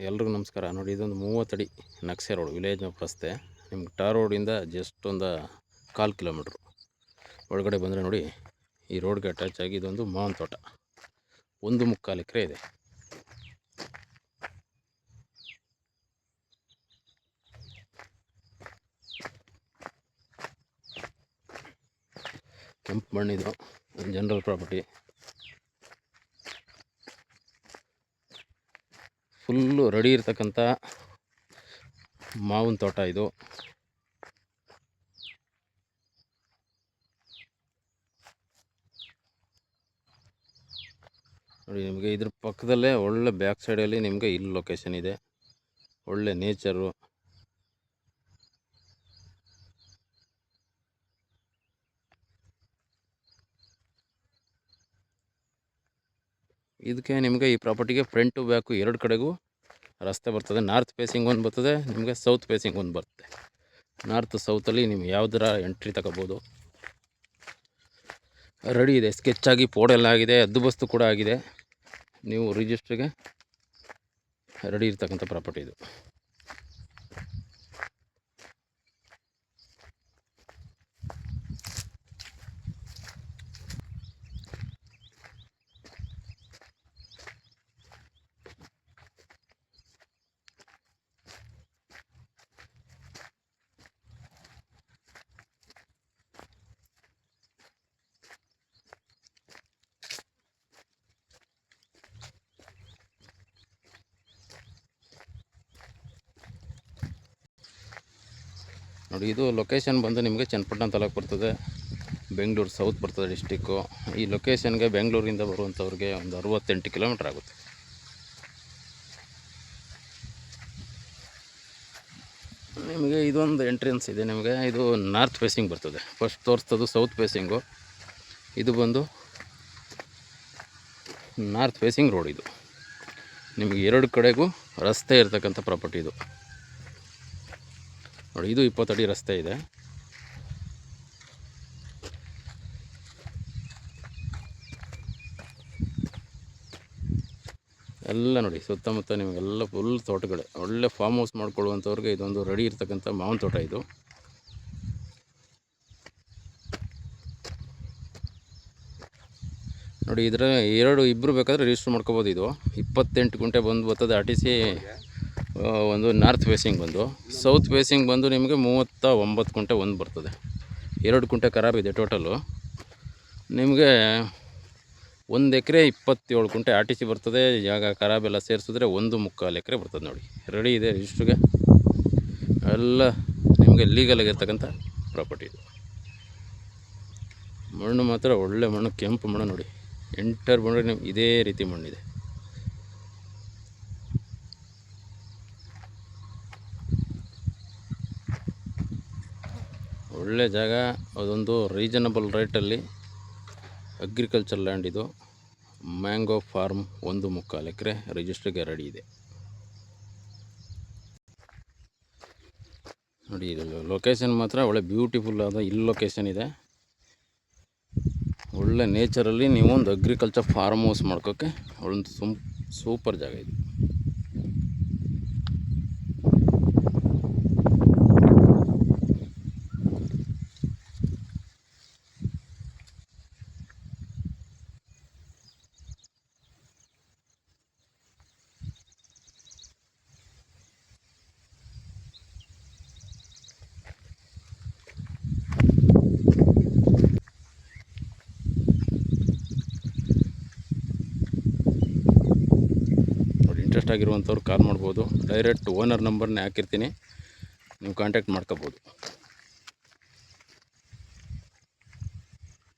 ಎಲ್ರಿಗೂ ನಮಸ್ಕಾರ. ನೋಡಿ, ಇದೊಂದು 30 ಅಡಿ ನಕ್ಷೆ ರೋಡ್, ವಿಲೇಜ್ ರಸ್ತೆ. ನಿಮ್ಗೆ ಟಾರ್ ರೋಡಿಂದ ಜಸ್ಟ್ ಒಂದು 1/4 ಕಿಲೋಮೀಟ್ರ್ ಒಳಗಡೆ ಬಂದರೆ ನೋಡಿ, ಈ ರೋಡ್ಗೆ ಅಟ್ಯಾಚ್ ಆಗಿ ಇದೊಂದು ಮಾವಿನ ತೋಟ 1.25 ಎಕರೆ ಇದೆ. ಕೆಂಪು ಮಣ್ಣಿದು ಜನರಲ್ ಪ್ರಾಪರ್ಟಿ, ಫುಲ್ಲು ರೆಡಿ ಇರ್ತಕ್ಕಂಥ ಮಾವಿನ ತೋಟ ಇದು. ನೋಡಿ, ನಿಮಗೆ ಇದ್ರ ಪಕ್ಕದಲ್ಲೇ ಒಳ್ಳೆ ಬ್ಯಾಕ್ ಸೈಡಲ್ಲಿ ನಿಮಗೆ ಇಲ್ಲಿ ಲೊಕೇಶನ್ ಇದೆ, ಒಳ್ಳೆ ನೇಚರು. ಇದಕ್ಕೆ ನಿಮಗೆ ಈ ಪ್ರಾಪರ್ಟಿಗೆ ಫ್ರಂಟ್ ಟು ಬ್ಯಾಕು 2 ಕಡೆಗೂ ರಸ್ತೆ ಬರ್ತದೆ. ನಾರ್ತ್ ಫೇಸಿಂಗ್ ಒಂದು ಬರ್ತದೆ, ನಿಮಗೆ ಸೌತ್ ಫೇಸಿಂಗ್ ಒಂದು ಬರ್ತದೆ. ನಾರ್ತ್ ಸೌತಲ್ಲಿ ನೀವು ಯಾವುದರ ಎಂಟ್ರಿ ತಗೋಬೋದು. ರೆಡಿ ಇದೆ, ಸ್ಕೆಚ್ಚಾಗಿ ಪೋಡೆಲ್ಲ ಆಗಿದೆ, ಹದ್ದುಬಸ್ತು ಕೂಡ ಆಗಿದೆ. ನೀವು ರಿಜಿಸ್ಟ್ರಿಗೆ ರೆಡಿ ಇರ್ತಕ್ಕಂಥ ಪ್ರಾಪರ್ಟಿ ಇದು. ನೋಡಿ, ಇದು ಲೊಕೇಶನ್ ಬಂದು ನಿಮಗೆ ಚನ್ನಪಟ್ಟಣ ತಾಲೂಕು ಬರ್ತದೆ, ಬೆಂಗಳೂರು ಸೌತ್ ಬರ್ತದೆ ಡಿಸ್ಟಿಕ್ಕು. ಈ ಲೊಕೇಶನ್ಗೆ ಬೆಂಗಳೂರಿಂದ ಬರುವಂಥವ್ರಿಗೆ ಒಂದು 68 ಕಿಲೋಮೀಟ್ರ್ ಆಗುತ್ತೆ. ನಿಮಗೆ ಇದೊಂದು ಎಂಟ್ರೆನ್ಸ್ ಇದೆ. ನಿಮಗೆ ಇದು ನಾರ್ತ್ ಫೇಸಿಂಗ್ ಬರ್ತದೆ. ಫಸ್ಟ್ ತೋರಿಸ್ತದು ಸೌತ್ ಫೇಸಿಂಗು, ಇದು ಬಂದು ನಾರ್ತ್ ಫೇಸಿಂಗ್ ರೋಡ್. ಇದು ನಿಮಗೆ 2 ಕಡೆಗೂ ರಸ್ತೆ ಇರ್ತಕ್ಕಂಥ ಪ್ರಾಪರ್ಟಿ ಇದು. ನೋಡಿ, ಇದು 20 ಅಡಿ ರಸ್ತೆ ಇದೆ. ಎಲ್ಲ ನೋಡಿ, ಸುತ್ತಮುತ್ತ ನಿಮಗೆಲ್ಲ ಫುಲ್ ತೋಟಗಳೇ. ಒಳ್ಳೆ ಫಾರ್ಮ್ ಹೌಸ್ ಮಾಡ್ಕೊಳ್ಳುವಂಥವ್ರಿಗೆ ಇದೊಂದು ರೆಡಿ ಇರ್ತಕ್ಕಂಥ ಮಾವಿನ ತೋಟ ಇದು. ನೋಡಿ, ಇದರ ಇಬ್ಬರು ಬೇಕಾದರೆ ರಿಜಿಸ್ಟರ್ ಮಾಡ್ಕೋಬೋದು. ಇದು 28 ಗುಂಟೆ ಬಂದು ಬರ್ತದೆ. RTC ಒಂದು ನಾರ್ತ್ ಫೇಸಿಂಗ್ ಬಂದು, ಸೌತ್ ಫೇಸಿಂಗ್ ಬಂದು ನಿಮಗೆ 39 ಗುಂಟೆ ಒಂದು ಬರ್ತದೆ. 2 ಗುಂಟೆ ಖರಾಬ್ ಇದೆ ಟೋಟಲು. ನಿಮಗೆ 1 ಎಕರೆ 27 ಗುಂಟೆ RTC ಬರ್ತದೆ. ಜಾಗ ಖರಾಬೆಲ್ಲ ಸೇರಿಸಿದ್ರೆ 1.25 ಎಕರೆ ಬರ್ತದೆ. ನೋಡಿ, ರೆಡಿ ಇದೆ ರಿಜಿಸ್ಟ್ರಿಗೆ. ಎಲ್ಲ ನಿಮಗೆ ಲೀಗಲಾಗಿರ್ತಕ್ಕಂಥ ಪ್ರಾಪರ್ಟಿ ಇದು. ಮಣ್ಣು ಮಾತ್ರ ಒಳ್ಳೆ ಮಣ್ಣು, ಕೆಂಪು ಮಣ್ಣು. ನೋಡಿ, ಎಂಟರ್ ಬಂದರೆ ನಿಮ್ಗೆ ಇದೇ ರೀತಿ ಮಣ್ಣಿದೆ. ಒಳ್ಳೆ ಜಾಗ, ಅದೊಂದು ರೀಸನಬಲ್ ರೇಟಲ್ಲಿ ಅಗ್ರಿಕಲ್ಚರ್ ಲ್ಯಾಂಡ್ ಇದು. ಮ್ಯಾಂಗೋ ಫಾರ್ಮ್ 1.25 ಎಕರೆ ರಿಜಿಸ್ಟ್ರಿಗೆ ರೆಡಿ ಇದೆ. ನೋಡಿ, ಇದು ಲೊಕೇಶನ್ ಮಾತ್ರ ಒಳ್ಳೆ ಬ್ಯೂಟಿಫುಲ್ ಆದ ಇಲ್ಲಿ ಲೊಕೇಶನ್ ಇದೆ. ಒಳ್ಳೆ ನೇಚರಲ್ಲಿ ನೀವು ಒಂದು ಅಗ್ರಿಕಲ್ಚರ್ ಫಾರ್ಮ್ ಹೌಸ್ ಮಾಡ್ಕೋಕ್ಕೆ ಒಂದು ಸೂಪರ್ ಜಾಗ ಇದು. ಇಂಟ್ರೆಸ್ಟ್ ಆಗಿರುವಂಥವ್ರು ಕಾಲ್ ಮಾಡ್ಬೋದು. ಡೈರೆಕ್ಟ್ ಓನರ್ ನಂಬರ್ನೇ ಹಾಕಿರ್ತೀನಿ, ನೀವು ಕಾಂಟ್ಯಾಕ್ಟ್ ಮಾಡ್ಕೋಬೋದು.